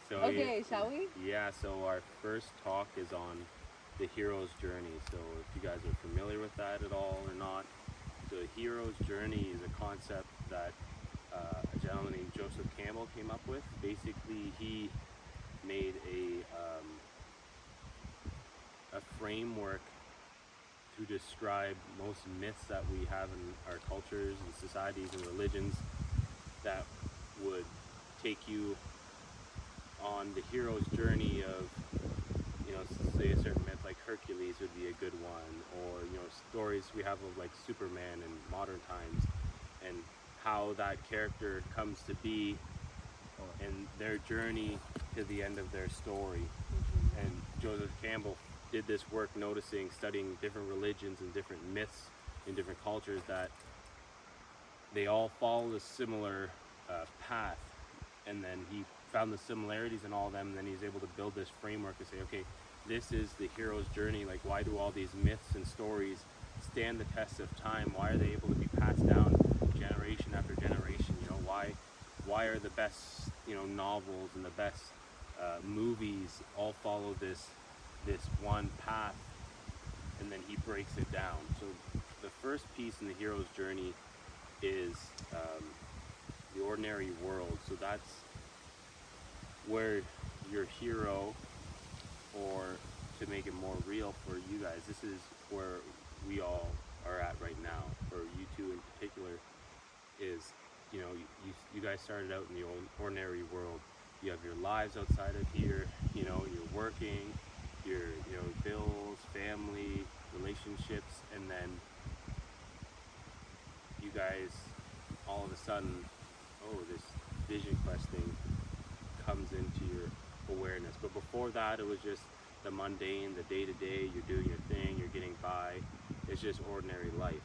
So Okay, shall we? Yeah, so our first talk is on the hero's journey. So if you guys are familiar with that at all or not, so the hero's journey is a concept that a gentleman named Joseph Campbell came up with. Basically, he made a framework to describe most myths that we have in our cultures and societies and religions that would take you on the hero's journey of, say a certain myth like Hercules would be a good one, or, stories we have of like Superman in modern times, and how that character comes to be and their journey to the end of their story. And Joseph Campbell did this work noticing, studying different religions and different myths in different cultures, that they all follow a similar path, and then he found the similarities in all of them, and then he's able to build this framework to say, okay, this is the hero's journey. Like, why do all these myths and stories stand the test of time? Why are they able to be passed down generation after generation? Why are the best novels and the best movies all follow this one path? And then he breaks it down. So the first piece in the hero's journey is the ordinary world. So that's where your hero, or to make it more real for you guys, this is where we all are at right now, for you two in particular, is you guys started out in the ordinary world. You have your lives outside of here, you're working, your bills, family, relationships, and then you guys all of a sudden, this vision quest thing comes into your awareness. But before that, it was just the mundane, the day-to-day. You're doing your thing, you're getting by. It's just ordinary life.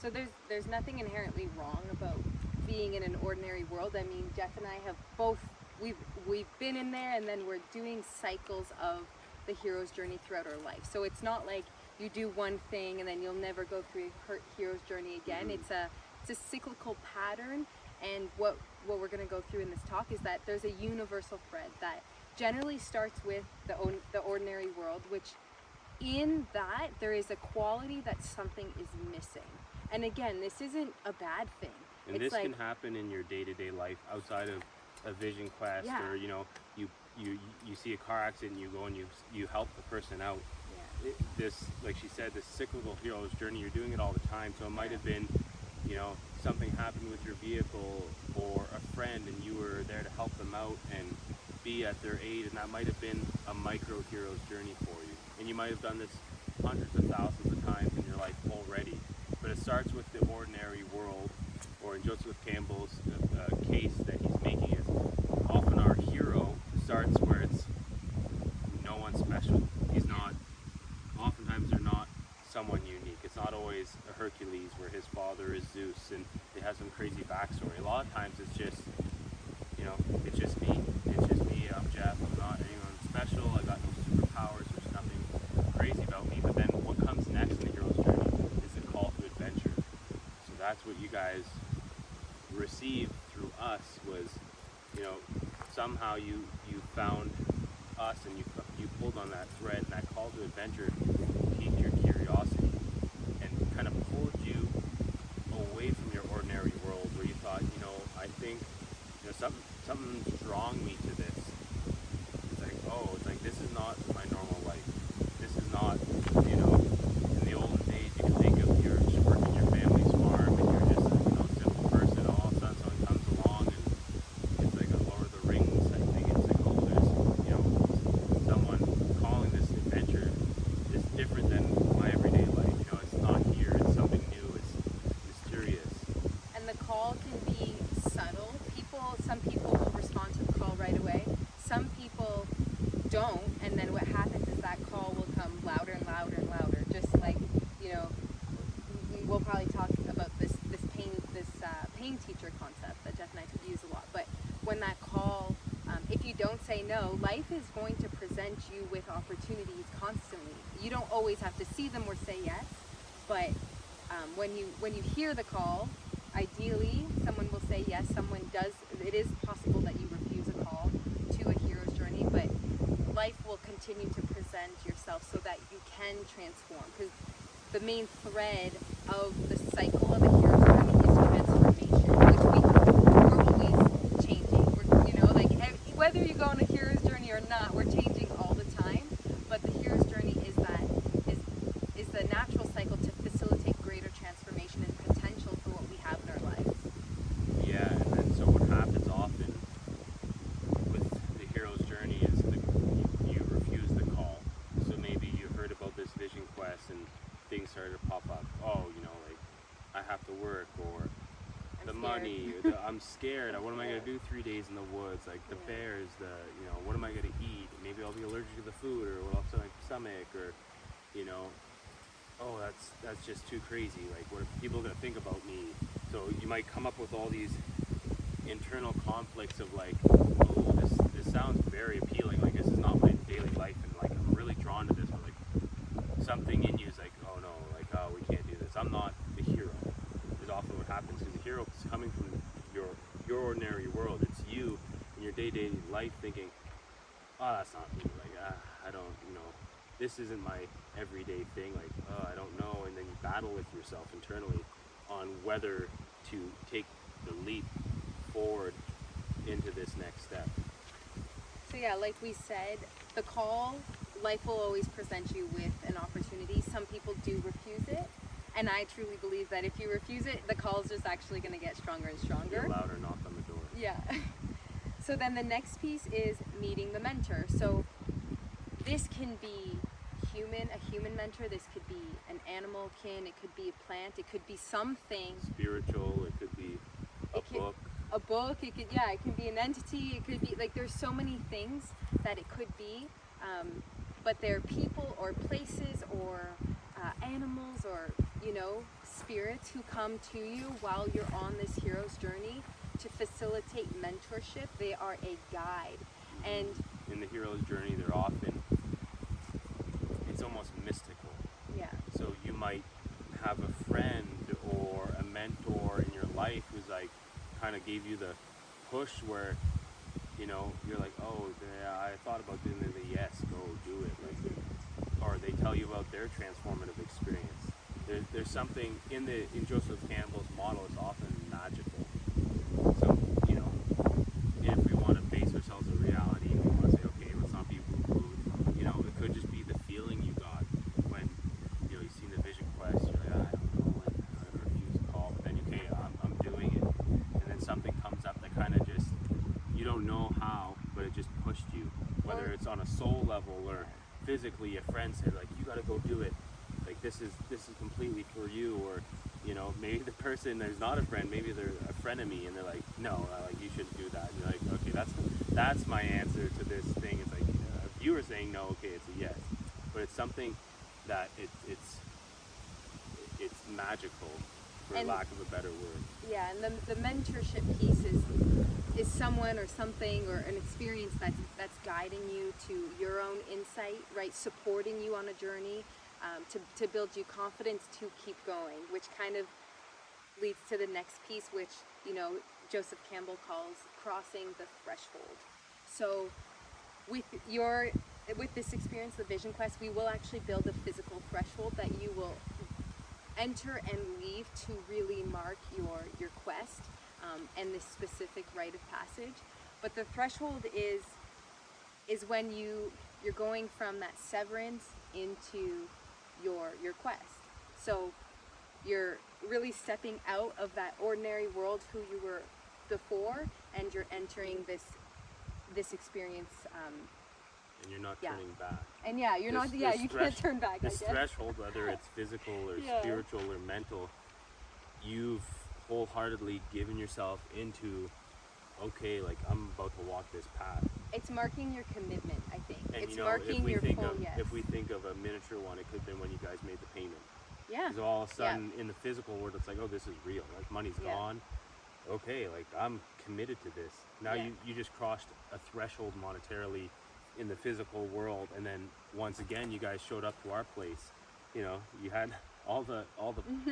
So there's nothing inherently wrong about being in an ordinary world. I mean, Jeff and I have both, we've been in there, and then we're doing cycles of the hero's journey throughout our life. So it's not like you do one thing and then you'll never go through a hero's journey again. It's a cyclical pattern, and what we're going to go through in this talk is that there's a universal thread that generally starts with the ordinary world, which in that there is a quality that something is missing. And again, this isn't a bad thing. And this can happen in your day-to-day life outside of a vision quest, or you see a car accident, you go and you help the person out. This, like she said, this cyclical hero's journey, you're doing it all the time. So it might have been, something happened with your vehicle or a friend, and you were there to help them out and be at their aid, and that might have been a micro hero's journey for you. And you might have done this hundreds of thousands of times in your life already. But it starts with the ordinary world, or in Joseph Campbell's case that he's making, is often our hero starts where it's no one special. He's not, oftentimes they're not someone unique. It's not always a Hercules where his father is Zeus and they have some crazy backstory. A lot of times it's just, it's just me. It's just me. I'm Jeff. I'm not anyone special. I got no superpowers. There's nothing crazy about me. But then what comes next in the hero's journey is the call to adventure. So that's what you guys received through us, was, somehow you found us, and you pulled on that thread, and that call to adventure piqued your curiosity and kind of pulled you away from your ordinary world, where you thought, I think something's drawing me to this. It's like this is not my normal life. This is not, in the olden days you can think of, you're just working your family's farm and you're just a simple person. All of a sudden someone comes along and it's like a Lord of the Rings type thing. It's like, there's someone calling this adventure is different than my everyday life. It's not here. It's something new. It's mysterious. And the call can be subtle. Some people will respond to the call right away. Some people don't, and then what happens is that call will come louder and louder and louder. Just like, we'll probably talk about this pain teacher concept that Jeff and I use a lot. But when that call, if you don't say no, life is going to present you with opportunities constantly. You don't always have to see them or say yes, but when you hear the call, ideally someone will say yes. Someone does. It is possible that you refuse a call to a hero's journey. continue to present yourself so that you can transform. Because the main thread of the cycle of a hero's journey is transformation, which we're always changing. We're, you know, like whether you go on a hero's journey or not, we're changing all the time. But the hero's journey is the natural cycle to facilitate greater transformation and potential for what we have in our lives. Yeah, and then so what happens often with the hero's journey is you refuse the call. So maybe you heard about this vision quest and things started to pop up. Oh, you know, like I have to work, or the money, or I'm scared. What am I going to do 3 days in the woods? Like the bears, you know, what am I going to eat? Maybe I'll be allergic to the food, or what else in my stomach, or, you know, oh, that's just too crazy. Like, what are people going to think about me? So you might come up with all these internal conflicts of like, oh, this sounds very appealing. Like, this is not my daily life, and like I'm really drawn to this. But like something in you is like, oh no, like, oh, we can't do this. I'm not the hero. Is often what happens, because the hero is coming from your ordinary world. It's you in your day-to-day life thinking, oh, that's not me. Like, I don't, you know, this isn't my everyday thing. Like, oh, I don't know. And then you battle with yourself internally on whether to take the leap forward into this next step. So yeah, like we said, the call, life will always present you with an opportunity. Some people do refuse it, and I truly believe that if you refuse it, the call is just actually going to get stronger and stronger. Get louder, knock on the door. Yeah. So then the next piece is meeting the mentor. So this can be a human mentor. This could be an animal kin. It could be a plant. It could be something Spiritual. It could be a book. A book. It could, yeah, it can be an entity. It could be, like, there's so many things that it could be. But there are people or places or animals or, you know, spirits who come to you while you're on this hero's journey to facilitate mentorship. They are a guide. And in the hero's journey, they're often, it's almost mystical. yeah. So you might have a friend or a mentor in your life who's like, kind of gave you the push where, you know, you're like, oh, yeah, I thought about doing it. Yes, go do it. Like, or they tell you about their transformative experience. There's something in Joseph Campbell's model. It's often magical. So, you know, if we want to base ourselves in reality, we want to say, okay, let's not be woo-woo. You know, it could just be the feeling you got when, you know, you see the vision quest. You're like, I don't know, and I refuse to call. But then, okay, I'm doing it, and then something comes up that kind of just, you don't know how, but it just pushed you. Whether it's on a soul level or physically, a friend said, like, you got to go do it. Like, this is completely for you. Or, you know, maybe the person there's not a friend, maybe they're a frenemy, and they're like, no, like, you shouldn't do that. And you're like, okay, that's my answer to this thing. It's like, if you were saying no, okay, it's a yes. But it's something that it's magical, for lack of a better word. Yeah, and the mentorship piece is someone or something or an experience that's guiding you to your own insight, right? Supporting you on a journey, to build you confidence to keep going, which kind of leads to the next piece, which, you know, Joseph Campbell calls crossing the threshold. So with this experience, the Vision Quest, we will actually build a physical threshold that you will enter and leave to really mark your quest and this specific rite of passage. But the threshold is when you're going from that severance into your quest. So you're really stepping out of that ordinary world who you were before, and you're entering this experience. And you're not turning back. And yeah, you're not. Yeah, you can't turn back. This threshold, whether it's physical or spiritual or mental, you've wholeheartedly given yourself into, okay, like, I'm about to walk this path. It's marking your commitment, I think. And it's you know, marking your full yes. If we think of a miniature one, it could have been when you guys made the payment. Yeah. Because all of a sudden, in the physical world, it's like, oh, this is real. Like, money's gone. Okay, like, I'm committed to this. Now you just crossed a threshold monetarily in the physical world, and then once again, you guys showed up to our place. You know, you had all the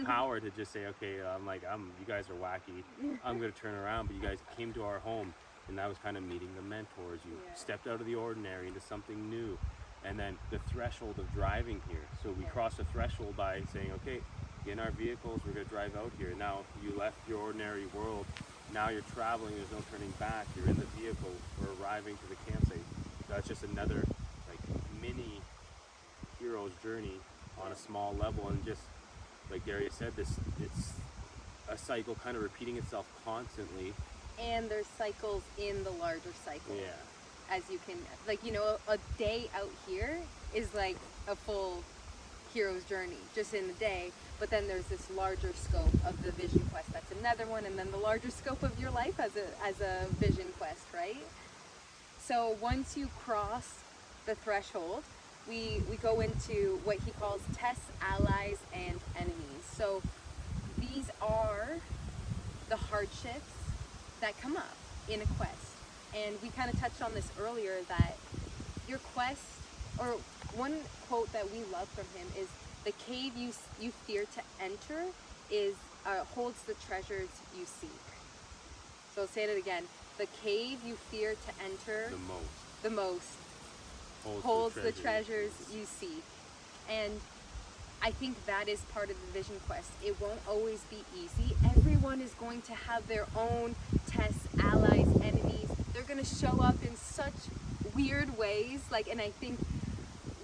power to just say, okay, you guys are wacky. I'm gonna turn around, but you guys came to our home, and that was kind of meeting the mentors. You stepped out of the ordinary into something new, And then the threshold of driving here. So we cross the threshold by saying, okay, get in our vehicles, we're going to drive out here. Now you left your ordinary world. Now you're traveling, there's no turning back. You're in the vehicle, we're arriving to the campsite. That's just another like mini hero's journey on a small level. And just like Dariya said, it's a cycle kind of repeating itself constantly. And there's cycles in the larger cycle. Yeah. As you can, like, you know, a day out here is like a full hero's journey just in the day, but then there's this larger scope of the vision quest, that's another one, and then the larger scope of your life as a vision quest, right? So once you cross the threshold, we go into what he calls tests, allies, and enemies. So these are the hardships that come up in a quest. And we kind of touched on this earlier, that your quest, or one quote that we love from him is, the cave you fear to enter holds the treasures you seek. So I'll say it again. The cave you fear to enter the most holds the treasures you seek. And I think that is part of the vision quest. It won't always be easy. Everyone is going to have their own tests, allies, enemies. They're going to show up in such weird ways, like, and I think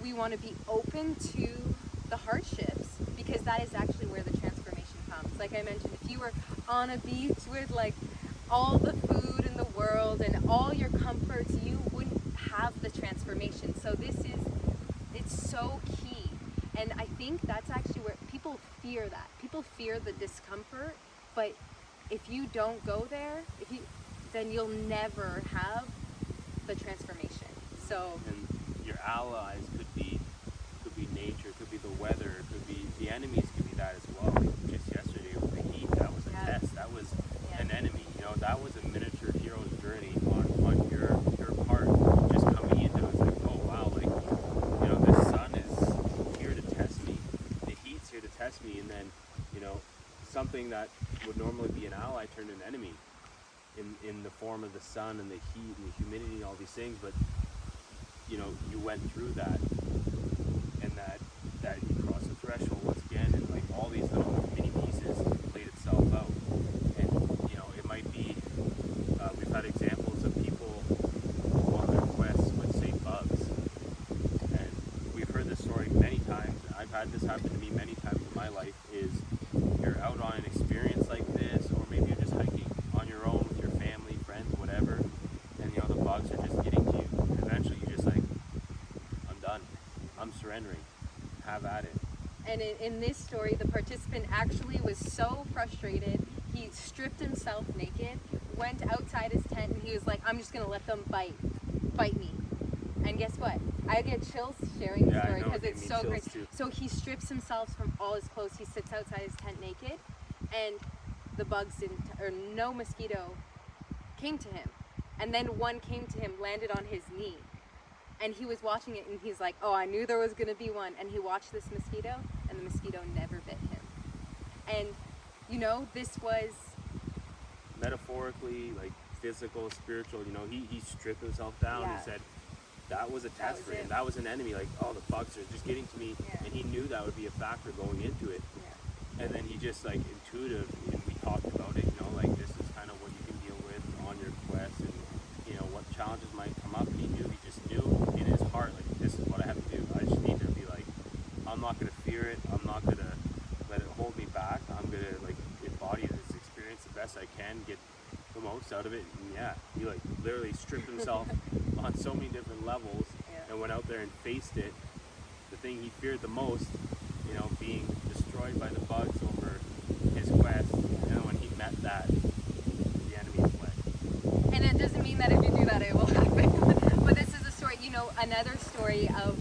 we want to be open to the hardships, because that is actually where the transformation comes. Like I mentioned, if you were on a beach with like all the food in the world and all your comforts, you wouldn't have the transformation. So it's so key. And I think that's actually where people fear that. People fear the discomfort, but if you don't go there, then you'll never have the transformation. So, and your allies could be nature, could be the weather, could be the enemies, could be that as well. Like just yesterday with the heat, that was a test. That was an enemy. You know, that was a miniature hero's journey on your part. Just coming into it, it's like, oh wow, like, you know, the sun is here to test me. The heat's here to test me, and then, you know, something that would normally be an ally turned an enemy. In the form of the sun and the heat and the humidity and all these things, but you know, you went through that, and that you crossed the threshold once again, and like all these little mini pieces played itself out. And you know, it might be we've had examples of people on their quests with, say, bugs, and we've heard this story many times. I've had this happen to me many times in my life. Is you're out on an experience like this, or maybe you're just hiking on your own with your family, friends, whatever, and you know, the bugs are just getting to you. And eventually you're just like, I'm done. I'm surrendering. Have at it. And in this story, the participant actually was so frustrated, he stripped himself naked, went outside his tent, and he was like, I'm just going to let them bite me. And guess what? I get chills sharing the story because it's so great. So he strips himself from all his clothes. He sits outside his tent naked, and the bugs didn't, or no mosquito came to him. And then one came to him, landed on his knee. And he was watching it, and he's like, oh, I knew there was going to be one. And he watched this mosquito, and the mosquito never bit him. And, you know, this was... metaphorically, like physical, spiritual, you know, he stripped himself down. He said that was a test for him. That was an enemy. Like, oh, the bugs are just getting to me. And he knew that would be a factor going into it. And then he just, like, intuitive, and we talked about it, you know, like, this is kind of what you can deal with on your quest, and, you know, what challenges might come up. He just knew in his heart, like, this is what I have to do. I just need to be like, I'm not going to fear it. I'm not going to let it hold me back. I'm going to, like, embody this experience the best I can, get the most out of it. And he, like, literally stripped himself on so many different levels and went out there and faced it. The thing he feared the most, you know, being destroyed by the bugs over his quest, and then when he met that, the enemy fled. And it doesn't mean that if you do that it will happen. But this is a story, you know, another story of,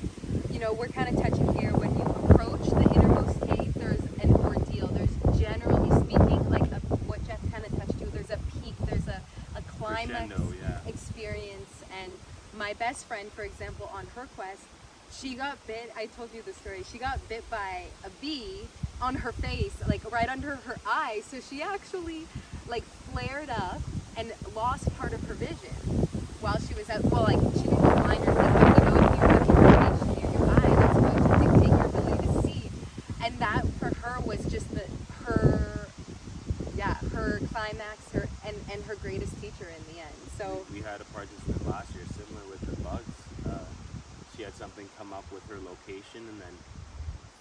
you know, we're kind of touching here, when you approach the innermost cave, there's an ordeal. There's, generally speaking, like what Jeff kind of touched to, there's a peak, there's a climax experience. And my best friend, for example, on her quest, she got bit, I told you the story, she got bit by a bee on her face, like right under her eye. So she actually like flared up and lost part of her vision while she was out. Well, like she didn't blind her thing, but you know, if you something come up with her location, and then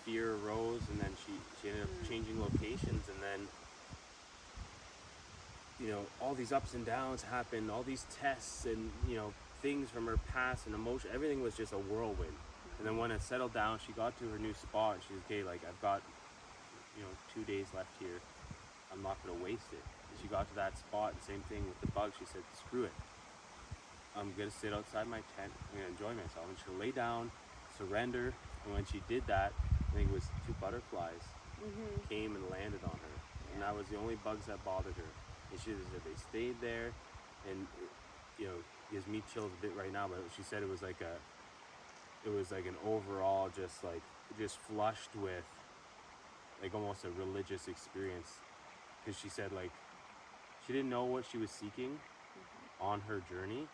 fear arose, and then she ended up changing locations, and then, you know, all these ups and downs happened, all these tests, and, you know, things from her past and emotion, everything was just a whirlwind. And then when it settled down, she got to her new spot, and she was, okay, like, I've got, you know, 2 days left here, I'm not going to waste it. And she got to that spot, and same thing with the bug, she said, screw it, I'm going to sit outside my tent, I'm going to enjoy myself. And she'll lay down, surrender, and when she did that, I think it was 2 butterflies came and landed on her, and that was the only bugs that bothered her. And she said they stayed there, and you know, gives me chills a bit right now. But she said it was like an overall just flushed with like almost a religious experience, because she said like she didn't know what she was seeking on her journey,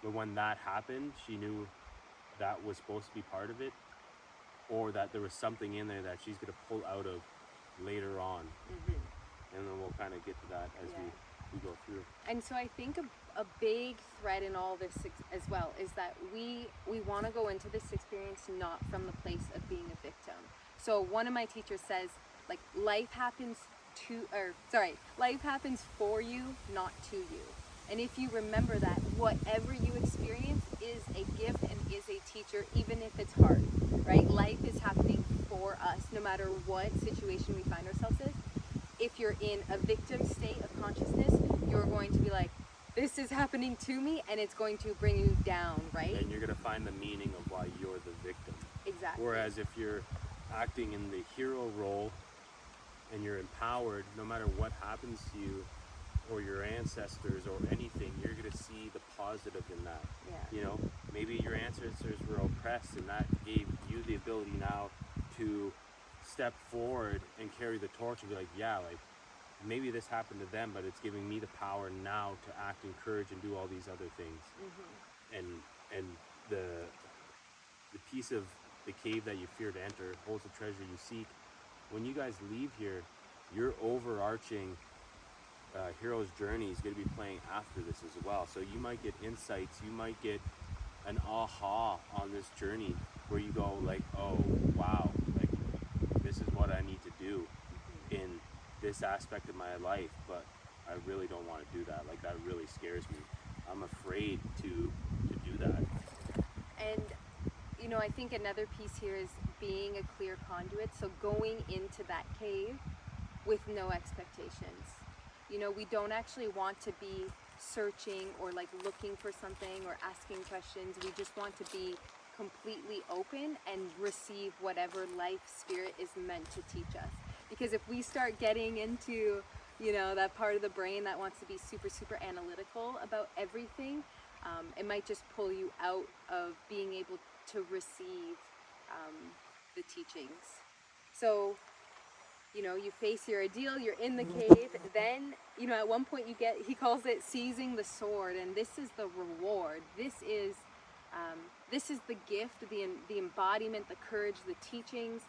but when that happened, she knew that was supposed to be part of it, or that there was something in there that she's going to pull out of later on. And then we'll kind of get to that as we go through. And so I think a big thread in all this as well is that we want to go into this experience not from the place of being a victim. So one of my teachers says, like, life happens for you, not to you. And if you remember that, whatever you experience is a gift and is a teacher, even if it's hard, right? Life is happening for us, no matter what situation we find ourselves in. If you're in a victim state of consciousness, you're going to be like, this is happening to me, and it's going to bring you down, right? And you're going to find the meaning of why you're the victim. Exactly. Whereas if you're acting in the hero role and you're empowered, no matter what happens to you or your ancestors or anything, you're going to see the positive in that. Yeah. You know, maybe your ancestors were oppressed, and that gave you the ability now to step forward and carry the torch and be like, yeah, like maybe this happened to them, but it's giving me the power now to act in courage and do all these other things. And the piece of the cave that you fear to enter holds the treasure you seek. When you guys leave here, your overarching hero's journey is going to be playing after this as well. So you might get insights, you might get an aha on this journey where you go like, oh wow, like this is what I need to do in this aspect of my life, but I really don't want to do that. Like, that really scares me. I'm afraid to do that. And you know, I think another piece here is being a clear conduit. So going into that cave with no expectations. You know, we don't actually want to be searching or like looking for something or asking questions. We just want to be completely open and receive whatever life spirit is meant to teach us. Because if we start getting into, you know, that part of the brain that wants to be super, super analytical about everything, it might just pull you out of being able to receive the teachings. So, you know, you face your ideal, you're in the cave, then, you know, at one point you get, he calls it seizing the sword, and this is the reward. This is the gift, the embodiment, the courage, the teachings.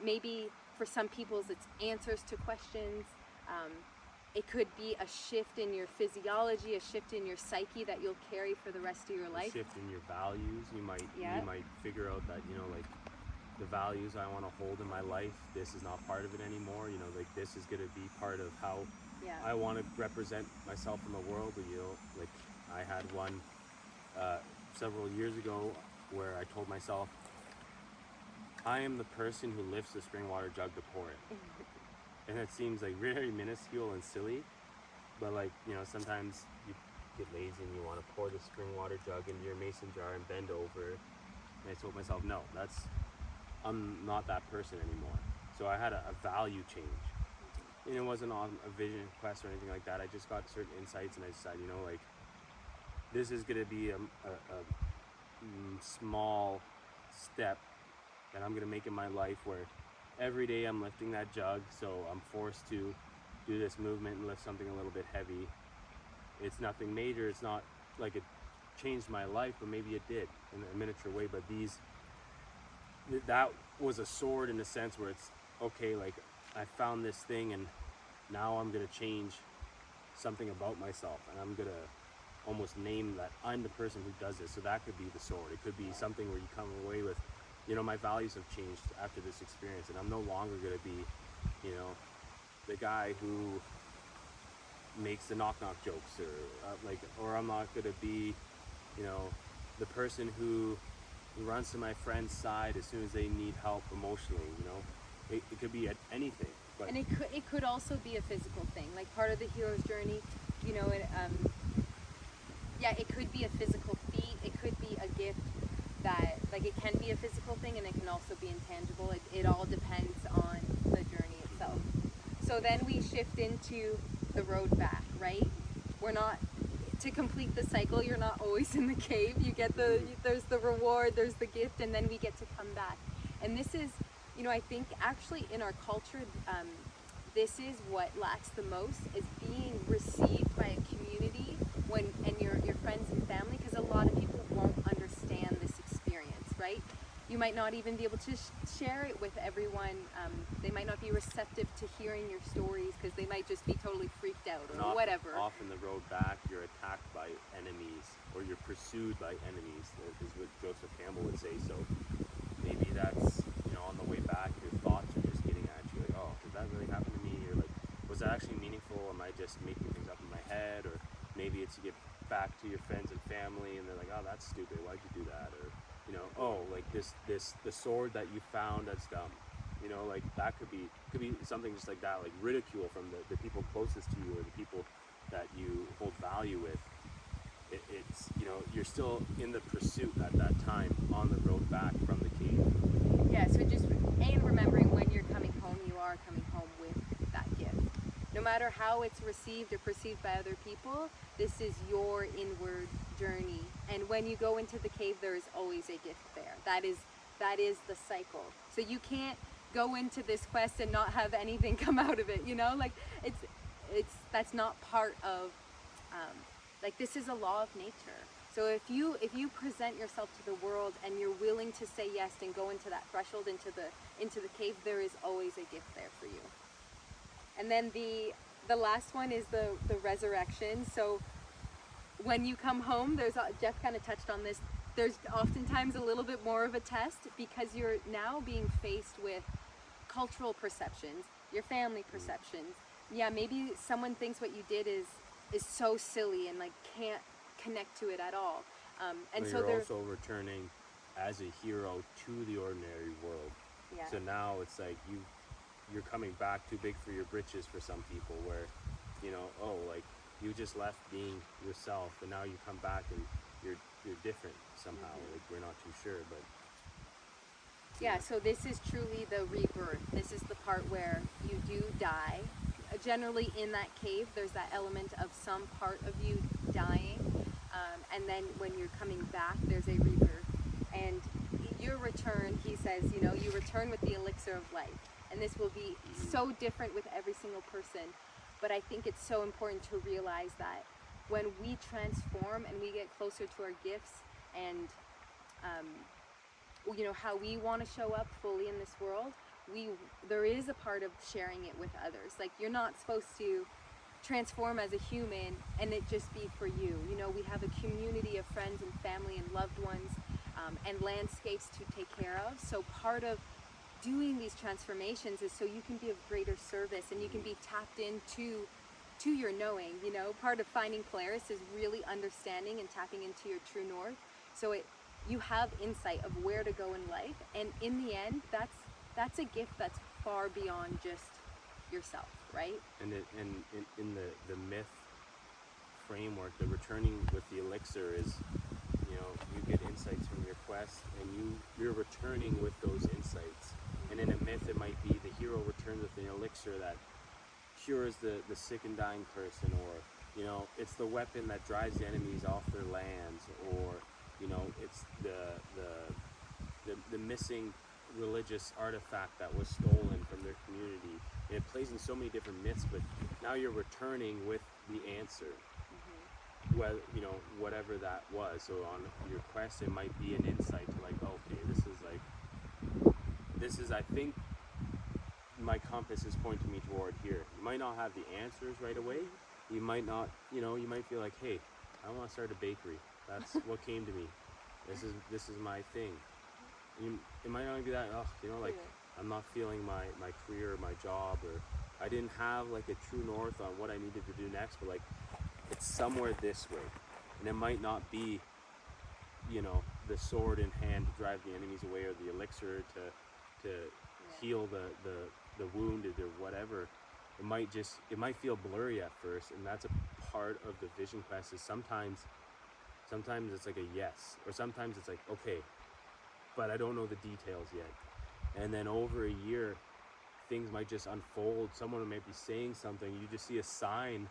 Maybe for some people it's answers to questions. It could be a shift in your physiology, a shift in your psyche that you'll carry for the rest of your life. A shift in your values. You might figure out that, you know, like, the values I want to hold in my life, this is not part of it anymore. You know, like, this is going to be part of how I want to represent myself in the world. You know, like, I had one several years ago where I told myself, I am the person who lifts the spring water jug to pour it. And it seems like very minuscule and silly, but like, you know, sometimes you get lazy and you want to pour the spring water jug into your mason jar and bend over. And I told myself, no, I'm not that person anymore. So I had a value change. And it wasn't on a vision quest or anything like that. I just got certain insights, and I decided, you know, like, this is going to be a small step that I'm going to make in my life where every day I'm lifting that jug, so I'm forced to do this movement and lift something a little bit heavy. It's nothing major, it's not like it changed my life, but maybe it did in a miniature way. But that was a sword in the sense where it's, okay, like, I found this thing, and now I'm going to change something about myself, and I'm going to almost name that I'm the person who does this. So that could be the sword. It could be something where you come away with, you know, my values have changed after this experience, and I'm no longer going to be, you know, the guy who makes the knock knock jokes, or I'm not going to be, you know, the person who runs to my friend's side as soon as they need help emotionally. You know, it could be at anything. But and it could also be a physical thing, like part of the hero's journey. You know, it could be a physical feat. It could be a gift that, like, it can be a physical thing, and it can also be intangible. It all depends on the journey itself. So then we shift into the road back, right? We're not, to complete the cycle, you're not always in the cave. You get there's the reward, there's the gift, and then we get to come back. And this is, you know, I think actually in our culture, this is what lacks the most, is being received by a community and your friends and family, because a lot of people won't understand this experience, right? You might not even be able to share it with everyone. They might not be receptive to hearing your stories because they might just be totally freaked out or whatever. Often the road back, you're attacked by enemies, or you're pursued by enemies, is what Joseph Campbell would say. So maybe that's, you know, on the way back, your thoughts are just getting at you, like, oh, did that really happen to me? Or like, was that actually meaningful? Am I just making things up in my head? Or maybe it's to get back to your friends and family, and they're like, oh, that's stupid. Why'd you do that? Or, you know, oh, like the sword that you found, that's dumb. You know, like that could be something just like that, like ridicule from the people closest to you, or the people that you hold value with. It's, you know, you're still in the pursuit at that time on the road back from the cave. Yeah, so just, and remembering when you're coming home, you are coming home with that gift. No matter how it's received or perceived by other people, this is your inward journey. And when you go into the cave, there is always a gift there. That is the cycle. So you can't go into this quest and not have anything come out of it, you know? Like, that's not part of, like, this is a law of nature. So if you present yourself to the world and you're willing to say yes and go into that threshold, into the cave, there is always a gift there for you. And then the last one is the resurrection. So when you come home, Jeff kind of touched on this, there's oftentimes a little bit more of a test, because you're now being faced with cultural perceptions, your family perceptions. Yeah, maybe someone thinks what you did is so silly and like can't connect to it at all. And but so you're also returning as a hero to the ordinary world. Yeah. So now it's like you're coming back too big for your britches for some people, where, you know, oh, like you just left being yourself and now you come back and you're different somehow. Like, we're not too sure, but yeah, so this is truly the rebirth. This is the part where you do die. Generally in that cave, there's that element of some part of you dying. And then when you're coming back, there's a rebirth. And your return, he says, you know, you return with the elixir of life. And this will be so different with every single person. But I think it's so important to realize that when we transform and we get closer to our gifts and, you know, how we want to show up fully in this world, there is a part of sharing it with others. Like, you're not supposed to transform as a human and it just be for you. You know, we have a community of friends and family and loved ones, and landscapes to take care of. So part of doing these transformations is so you can be of greater service and you can be tapped into your knowing. You know, part of finding Polaris is really understanding and tapping into your true north. So you have insight of where to go in life, and in the end, that's a gift that's far beyond just yourself, right? And in the myth framework, the returning with the elixir is, you know, you get insights from your quest and you're returning with those insights. And in a myth, it might be the hero returns with an elixir that cures the sick and dying person, or, you know, it's the weapon that drives the enemies off their lands, or, you know, it's the missing religious artifact that was stolen from their community. And it plays in so many different myths, but now you're returning with the answer. Well, you know, whatever that was. So on your quest, it might be an insight to, like, okay, this is I think my compass is pointing me toward here. You might not have the answers right away. You might not, you know, you might feel like, hey, I want to start a bakery. That's what came to me. This is my thing. It might not be that, like I'm not feeling my career or my job, or I didn't have like a true north on what I needed to do next, but like it's somewhere this way. And it might not be, the sword in hand to drive the enemies away, or the elixir to heal the wounded, or whatever. It might feel blurry at first, and that's a part of the vision quest. Is sometimes it's like a yes, or sometimes it's like, okay, but I don't know the details yet. And then over a year, things might just unfold. Someone might be saying something, you just see a sign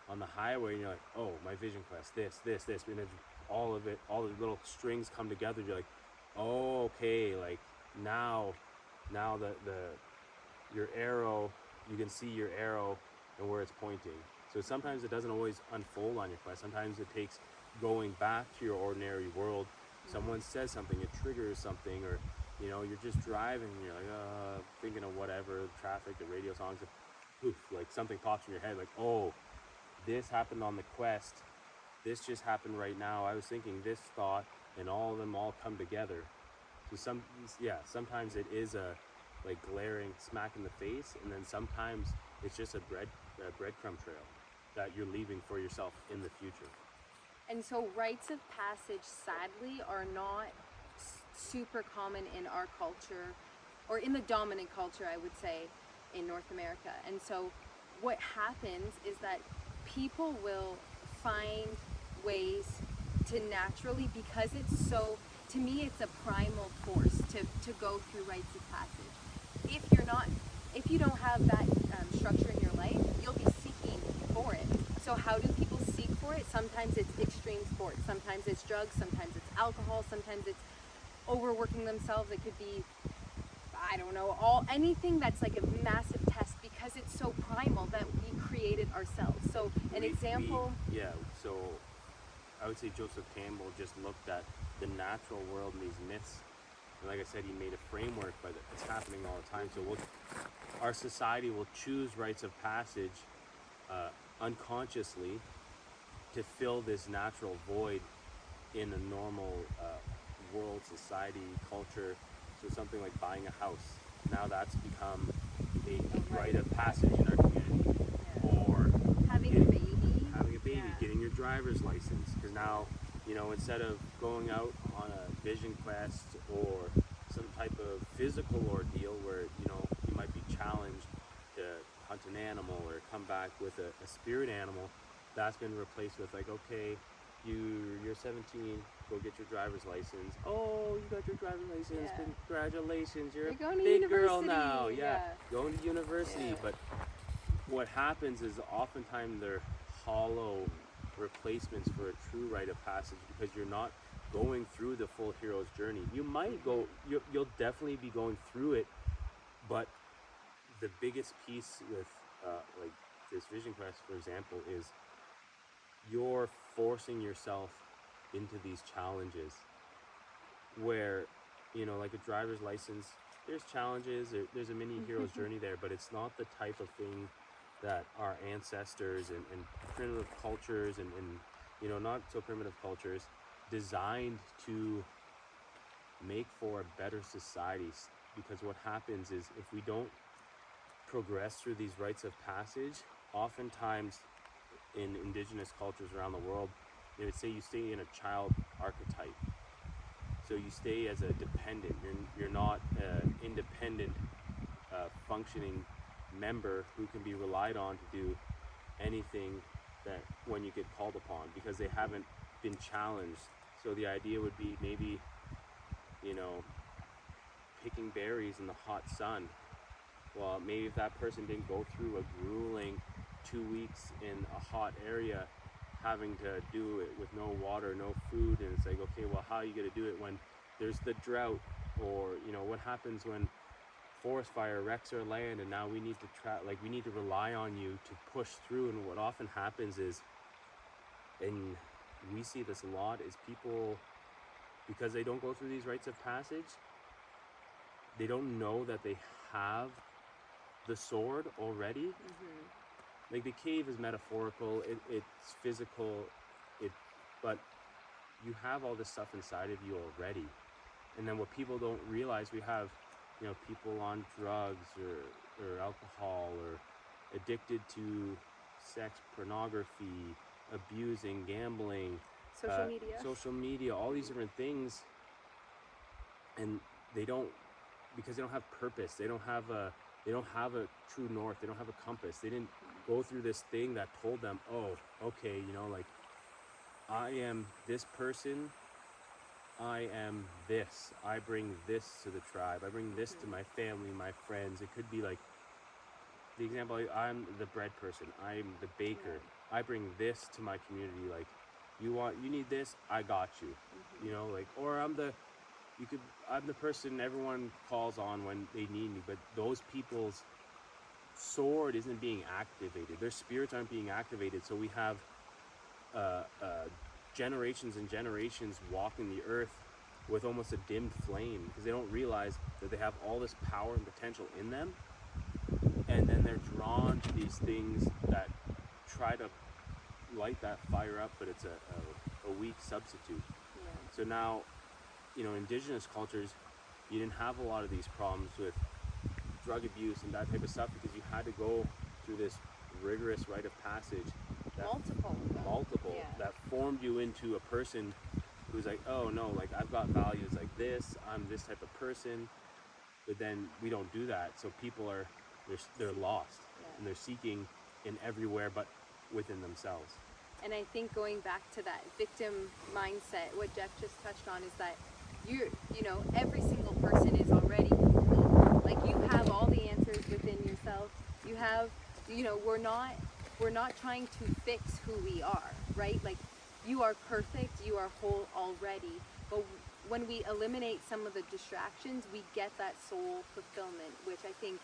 on the highway, and you're like, oh, my vision quest, this, and then all of it, all the little strings come together. You're like, oh, okay, like now your arrow, you can see your arrow and where it's pointing. So sometimes it doesn't always unfold on your quest. Sometimes it takes going back to your ordinary world. Someone says something, it triggers something, or you're just driving and you're like thinking of whatever, traffic, the radio songs, poof, like something pops in your head, like, oh, this happened on the quest, this just happened right now, I was thinking this thought, and all of them all come together. So sometimes it is a like glaring smack in the face, and then sometimes it's just a breadcrumb trail that you're leaving for yourself in the future. And so rites of passage, sadly, are not super common in our culture, or in the dominant culture, I would say, in North America. And so what happens is that people will find ways to naturally, because it's so, to me, it's a primal force to go through rites of passage. If you don't have that structure in your life, you'll be seeking for it. So how do people seek for it? Sometimes it's extreme sports, sometimes it's drugs, sometimes it's alcohol, sometimes it's overworking themselves. It could be, I don't know, anything that's like a massive test, because it's so primal that we created ourselves. So so I would say Joseph Campbell just looked at the natural world and these myths, and like I said, he made a framework, but it's happening all the time. So our society will choose rites of passage unconsciously to fill this natural void in a normal world, society, culture. So something like buying a house, now that's become a rite of passage in our community. Or having a baby, getting your driver's license, because now, instead of going out on a vision quest or some type of physical ordeal where you might be challenged to hunt an animal or come back with a spirit animal, that's been replaced with like, okay, you're 17, go get your driver's license. Oh, you got your driver's license, congratulations, you're a big girl now. Going to university. But what happens is oftentimes they're hollow replacements for a true rite of passage, because you're not going through the full hero's journey. You might go, you'll definitely be going through it, but the biggest piece with like this vision quest, for example, is you're forcing yourself into these challenges where, like a driver's license, there's challenges, there's a mini hero's journey there, but it's not the type of thing that our ancestors and primitive cultures and not so primitive cultures designed to make for a better society. Because what happens is, if we don't progress through these rites of passage, oftentimes in indigenous cultures around the world, they would say you stay in a child archetype. So you stay as a dependent. You're not an independent, functioning member who can be relied on to do anything that when you get called upon, because they haven't been challenged. So the idea would be maybe, picking berries in the hot sun. Well, maybe if that person didn't go through a grueling 2 weeks in a hot area, having to do it with no water, no food, and it's like, okay, well, how are you going to do it when there's the drought? Or what happens when forest fire wrecks our land, and now we need to we need to rely on you to push through. And what often happens is, and we see this a lot, is people, because they don't go through these rites of passage, they don't know that they have the sword already. Like the cave is metaphorical, it's physical, but you have all this stuff inside of you already. And then what people don't realize, we have, you know, people on drugs or alcohol or addicted to sex, pornography, abusing, gambling, social media, all these different things. And they don't, because they don't have purpose, they don't have a true north, they don't have a compass. They didn't go through this thing that told them, oh, okay, you know, like, I am this person, I am this, I bring this to the tribe, I bring this to my family, my friends. It could be like, the example, I'm the bread person, I'm the baker, I bring this to my community. Like, you need this, I got you. You know, like, or I'm the person everyone calls on when they need me, but those people's sword isn't being activated, their spirits aren't being activated. So we have generations and generations walking the earth with almost a dimmed flame, because they don't realize that they have all this power and potential in them, and then they're drawn to these things that try to light that fire up, but it's a weak substitute. So now, you know, indigenous cultures, you didn't have a lot of these problems with drug abuse and that type of stuff, because you had to go through this rigorous rite of passage, multiple that formed you into a person who's like, oh no, like, I've got values like this, I'm this type of person. But then we don't do that, so people they're lost, and they're seeking in everywhere but within themselves. And I think going back to that victim mindset, what Jeff just touched on, is that you know, every single person is already complete. Like, you have all the answers within yourself. You have, you know, we're not trying to fix who we are, right? Like, you are perfect, you are whole already. But when we eliminate some of the distractions, we get that soul fulfillment, which I think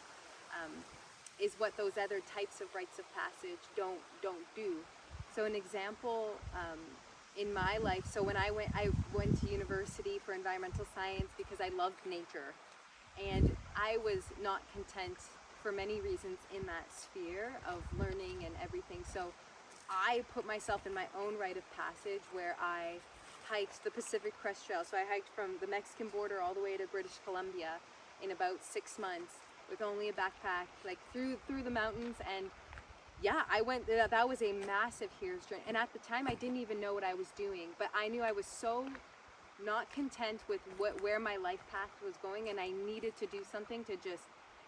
is what those other types of rites of passage don't do. So an example in my life, so when I went to university for environmental science because I loved nature, and I was not content for many reasons in that sphere of learning and everything. So I put myself in my own rite of passage, where I hiked the Pacific Crest Trail. So I hiked from the Mexican border all the way to British Columbia in about 6 months with only a backpack, like through the mountains. And yeah, I went, that was a massive hero's journey. And at the time I didn't even know what I was doing, but I knew I was so not content with where my life path was going, and I needed to do something to just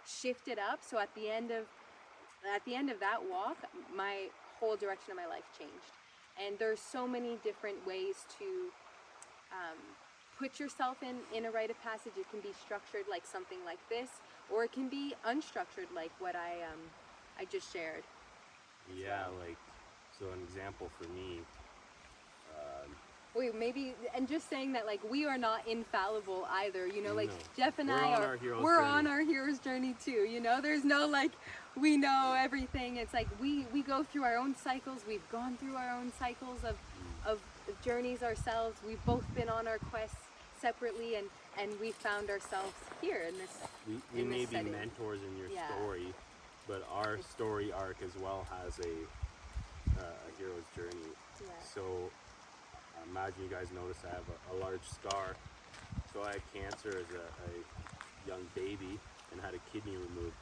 shift it up. So at the end of that walk, my whole direction of my life changed. And there's so many different ways to put yourself in a rite of passage. It can be structured like something like this, or it can be unstructured like what I just shared. Yeah, like, so an example for me. Wait, maybe, and just saying that, like, we are not infallible either, you know, like, No. Jeff and we're on our hero's journey too, you know. There's no, like, we know everything. It's like we go through our own cycles. We've gone through our own cycles of journeys ourselves. We've both been on our quests separately, and we found ourselves here in this we in may this be setting. mentors in your story, but our story arc as well has a hero's journey. Yeah. So imagine you guys notice I have a large scar. So I had cancer as a young baby and had a kidney removed.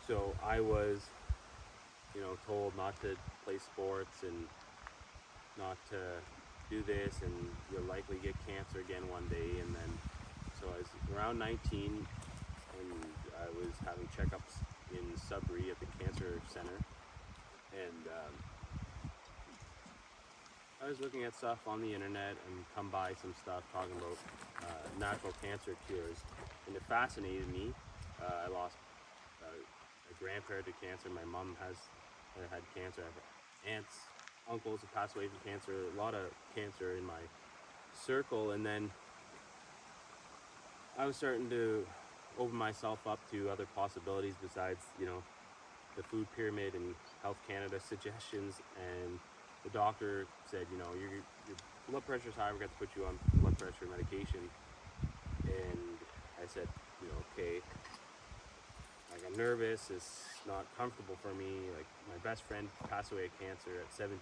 So I was, you know, told not to play sports and not to do this, and you'll likely get cancer again one day. And then, so I was around 19, and I was having checkups in Sudbury at the cancer center, and I was looking at stuff on the internet and come by some stuff talking about natural cancer cures, and it fascinated me. I lost a grandparent to cancer. My mom had cancer. I have aunts, uncles who passed away from cancer. A lot of cancer in my circle, and then I was starting to open myself up to other possibilities besides, you know, the food pyramid and Health Canada suggestions. And the doctor said, you know, your blood pressure's high, we're going to put you on blood pressure medication. And I said, you know, okay, like, I'm nervous, it's not comfortable for me. Like, my best friend passed away of cancer at 17,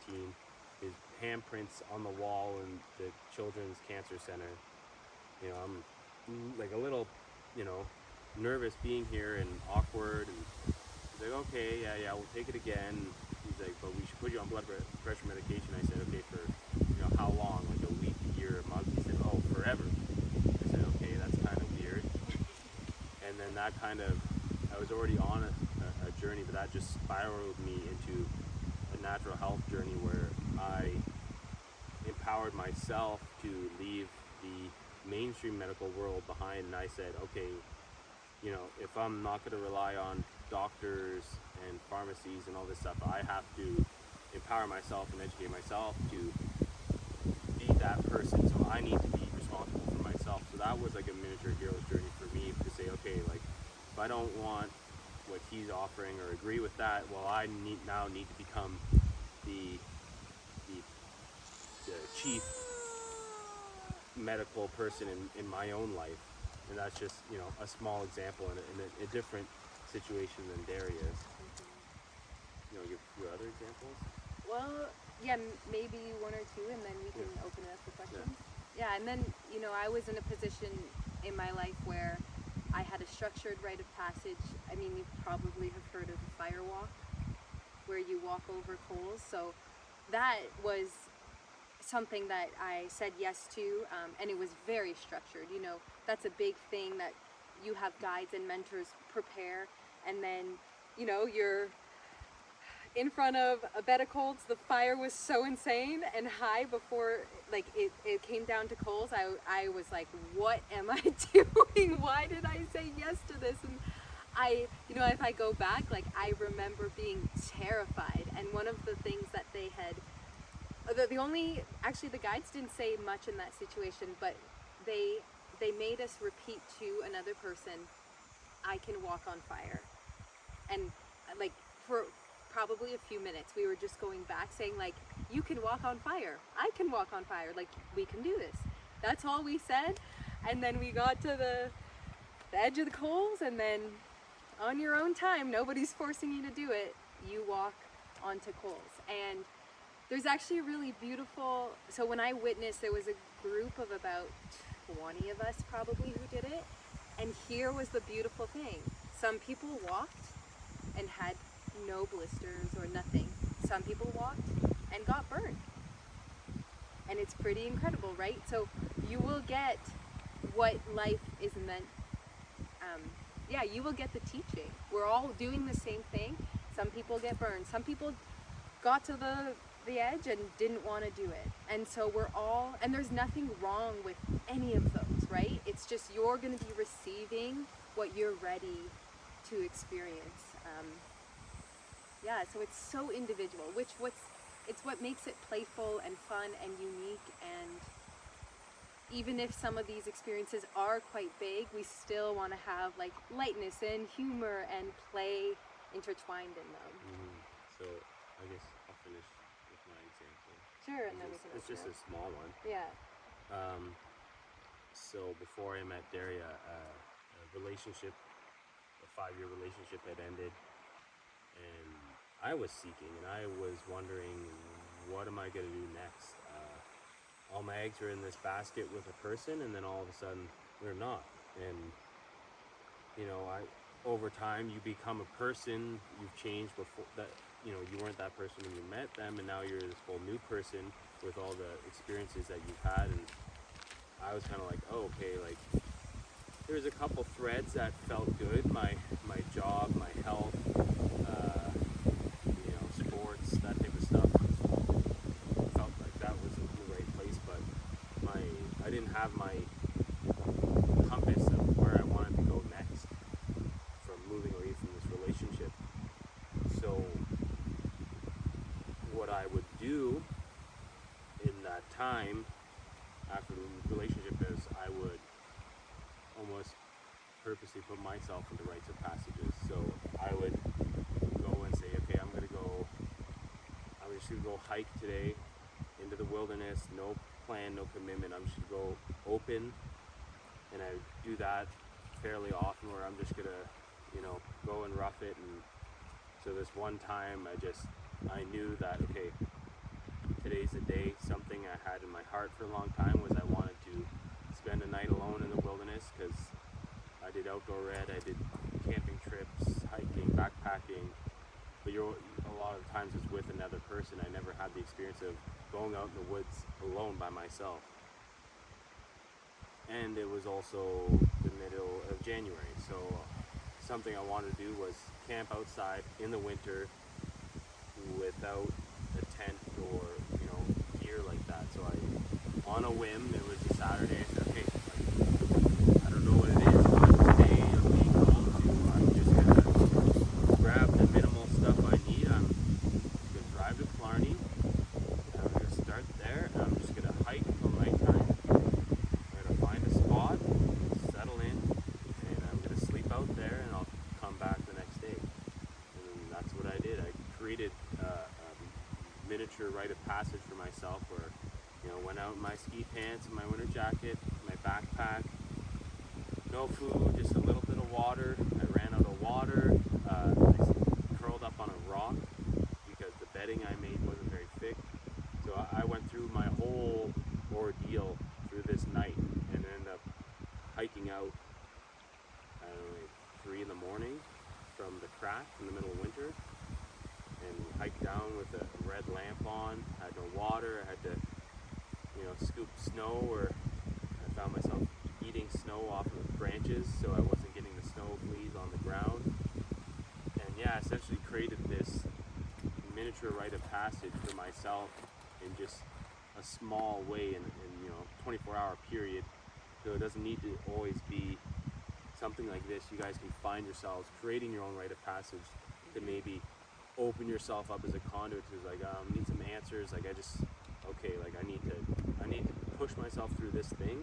his handprints on the wall in the Children's Cancer Center. You know, I'm like a little, you know, nervous being here and awkward, and he's like, okay, yeah, we'll take it again. He's like, but we should put you on blood pressure medication. I said, okay, for, you know, how long? Like a week, a year, a month? He said, oh, forever. I said, okay, that's kind of weird. And then that kind of, I was already on a journey, but that just spiraled me into a natural health journey where I empowered myself to leave the mainstream medical world behind, and I said, okay, you know, if I'm not going to rely on doctors and pharmacies and all this stuff, I have to empower myself and educate myself to be that person. So I need to be responsible for myself. So that was like a miniature hero's journey for me, to say, okay, like, if I don't want what he's offering or agree with that, well, I now need to become the chief medical person in my own life. And that's just, you know, a small example in a different situation than Dariya's. You know, your other examples? Well, yeah, maybe one or two, and then we can open it up for questions. Yeah, and then, you know, I was in a position in my life where I had a structured rite of passage. I mean, you probably have heard of the fire walk, where you walk over coals. So that was something that I said yes to, and it was very structured. You know, that's a big thing, that you have guides and mentors prepare, and then, you know, you're in front of a bed of coals. The fire was so insane and high before, like, it came down to coals. I was like, what am I doing? Why did I say yes to this? And I, you know, if I go back, like, I remember being terrified. And one of the things that they had, actually the guides didn't say much in that situation, but they made us repeat to another person, I can walk on fire. And like, for probably a few minutes, we were just going back saying, like, you can walk on fire, I can walk on fire, like, we can do this. That's all we said. And then we got to the edge of the coals, and then on your own time, nobody's forcing you to do it, you walk onto coals. And there's actually a really beautiful, so when I witnessed, there was a group of about 20 of us probably who did it, and here was the beautiful thing. Some people walked and had no blisters or nothing. Some people walked and got burned. And it's pretty incredible, right? So you will get what life is meant, you will get the teaching. We're all doing the same thing. Some people get burned. Some people got to the edge and didn't want to do it. And so we're all, and there's nothing wrong with any of those, right? It's just you're going to be receiving what you're ready to experience. So it's so individual, it's what makes it playful and fun and unique. And even if some of these experiences are quite big, we still want to have like lightness and humor and play intertwined in them. Mm-hmm. So I guess I'll finish with my example. Sure, and then we can. It's just a small one. Yeah. So before I met Dariya, a 5-year relationship had ended, and I was seeking, and I was wondering, what am I going to do next? All my eggs are in this basket with a person, and then all of a sudden they're not. And you know, over time you become a person. You've changed before that. You know, you weren't that person when you met them, and now you're this whole new person with all the experiences that you've had. And I was kind of like, oh, okay, like, there's a couple threads that felt good. My job, my health, you know, sports, that type of stuff. Felt like that was in the right place, but I didn't have my compass of where I wanted to go next from moving away from this relationship. So what I would do in that time after the relationship is I would almost purposely put myself into rites of passages. So I would go and say, okay, I'm just gonna go hike today into the wilderness, no plan, no commitment. I'm just gonna go open, and I do that fairly often where I'm just gonna, you know, go and rough it. And so this one time I knew that, okay, today's the day. Something I had in my heart for a long time was I wanted to spend a night alone in the wilderness, because I did outdoor red, I did camping trips, hiking, backpacking, but a lot of times it's with another person. I never had the experience of going out in the woods alone by myself. And it was also the middle of January, so something I wanted to do was camp outside in the winter without a tent or, you know, gear like that. So on a whim, it was a Saturday, I said, okay, like, I don't know what it is, but today I'm being called to, I'm just gonna grab the minimal stuff I need. I'm gonna drive to Killarney, and I'm gonna start there, and I'm just gonna hike until nighttime. I'm gonna find a spot, settle in, and I'm gonna sleep out there, and I'll come back the next day. And that's what I did. I created a miniature rite of passage for myself, where, you know, went out in my ski pants and my winter jacket, my backpack, no food, just a little bit of water. I ran out of water. I curled up on a rock because the bedding I made wasn't very thick. So I went through my whole ordeal through this night and ended up hiking out, I don't know, like 3 in the morning from the crack in the middle of winter, and hiked down with a red lamp on. Had no water. I had to, you know, scoop snow, or I found myself eating snow off of branches, so I wasn't getting the snow fleas on the ground. And yeah, essentially created this miniature rite of passage for myself in just a small way, in you know, 24-hour period. So it doesn't need to always be something like this. You guys can find yourselves creating your own rite of passage to maybe open yourself up as a conduit to, like, need some answers. Like, okay, like I need to push myself through this thing,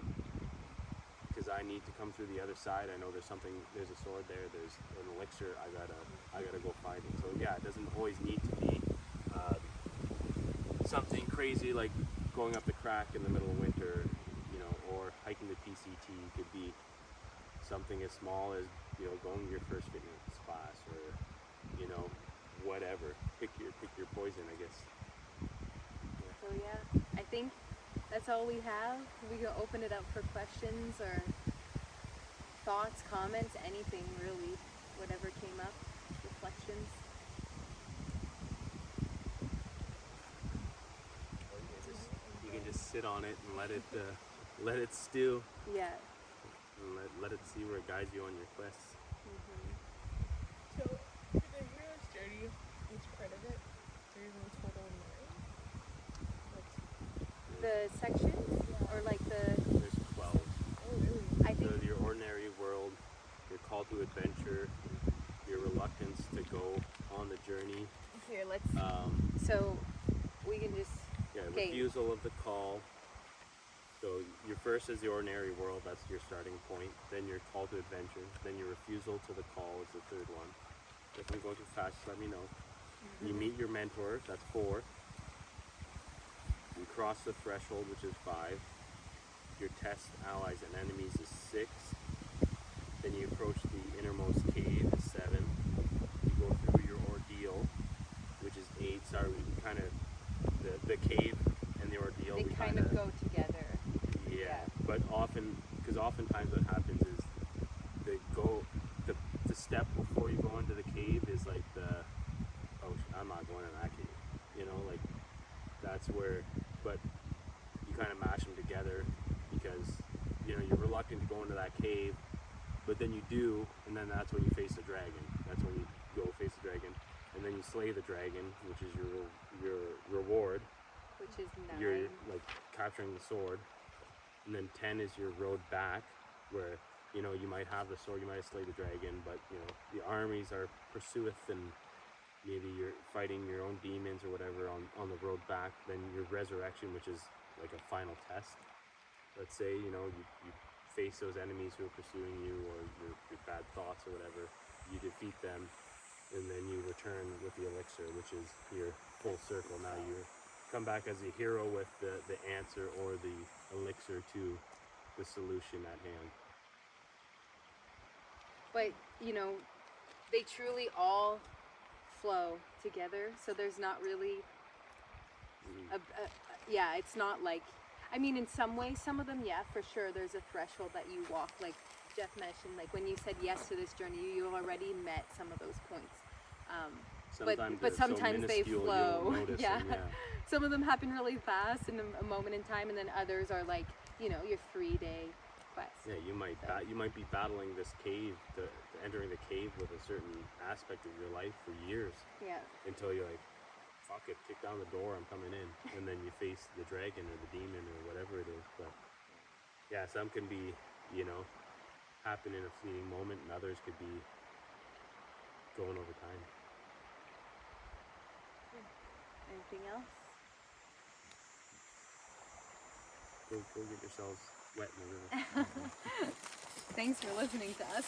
because I need to come through the other side. I know there's a sword there, there's an elixir, I gotta go find it. So yeah, it doesn't always need to be something crazy like going up the crack in the middle of winter, you know, or hiking the PCT. It could be something as small as, you know, going to your first fitness class, or, you know, whatever. Pick your poison, I guess. Yeah. So yeah, I think that's all we have. We can open it up for questions or thoughts, comments, anything really, whatever came up, reflections. You can just sit on it and let it stew. Yeah. And let it see where it guides you on your quests. Mm-hmm. So, for the hero's journey, each part of it, there's in total 9. The sections, or like the, There's 12. Oh, really? I think, So your ordinary world, your call to adventure, your reluctance to go on the journey. here, let's, Um, so we can just, yeah, okay. refusal of the call. So your first is the ordinary world, that's your starting point. Then your call to adventure. Then your refusal to the call is the third one. If I'm going too fast, just let me know. You meet your mentor, that's 4. You cross the threshold, which is 5. Your test allies and enemies is 6. Then you approach the innermost cave is 7. You go through your ordeal, which is 8. Sorry, we kind of, the cave and the ordeal, they we kind of go together. yeah, but oftentimes what happens is the step before you go into the cave is like I'm not going in that cave, you know, like that's where, but you kind of mash them together, because, you know, you're reluctant to go into that cave, but then you do, and then that's when you face the dragon. That's when you go face the dragon, and then you slay the dragon, which is your reward. Which is 9. You're like capturing the sword. And then 10 is your road back, where, you know, you might have the sword, you might have slayed the dragon, but, you know, the armies are pursueth, and maybe you're fighting your own demons or whatever on the road back. Then your resurrection, which is like a final test. Let's say, you know, you face those enemies who are pursuing you, or your bad thoughts or whatever, you defeat them, and then you return with the elixir, which is your full circle. Now you come back as a hero with the answer or the elixir to the solution at hand. But, you know, they truly all flow together, so there's not really yeah, it's not like, I mean, in some ways, some of them, yeah, for sure, there's a threshold that you walk, like Jeff mentioned, like when you said yes to this journey, you've already met some of those points. But sometimes they flow. Yeah. Some of them happen really fast in a moment in time, and then others are like, you know, your 3-day quest. Yeah, you might be battling this cave, entering the cave with a certain aspect of your life for years. Yeah. Until you're like, fuck it, kick down the door, I'm coming in, and then you face the dragon or the demon or whatever it is. But yeah, some can be, you know, happen in a fleeting moment, and others could be going over time. Anything else? Go get yourselves wet in the river. Thanks for listening to us.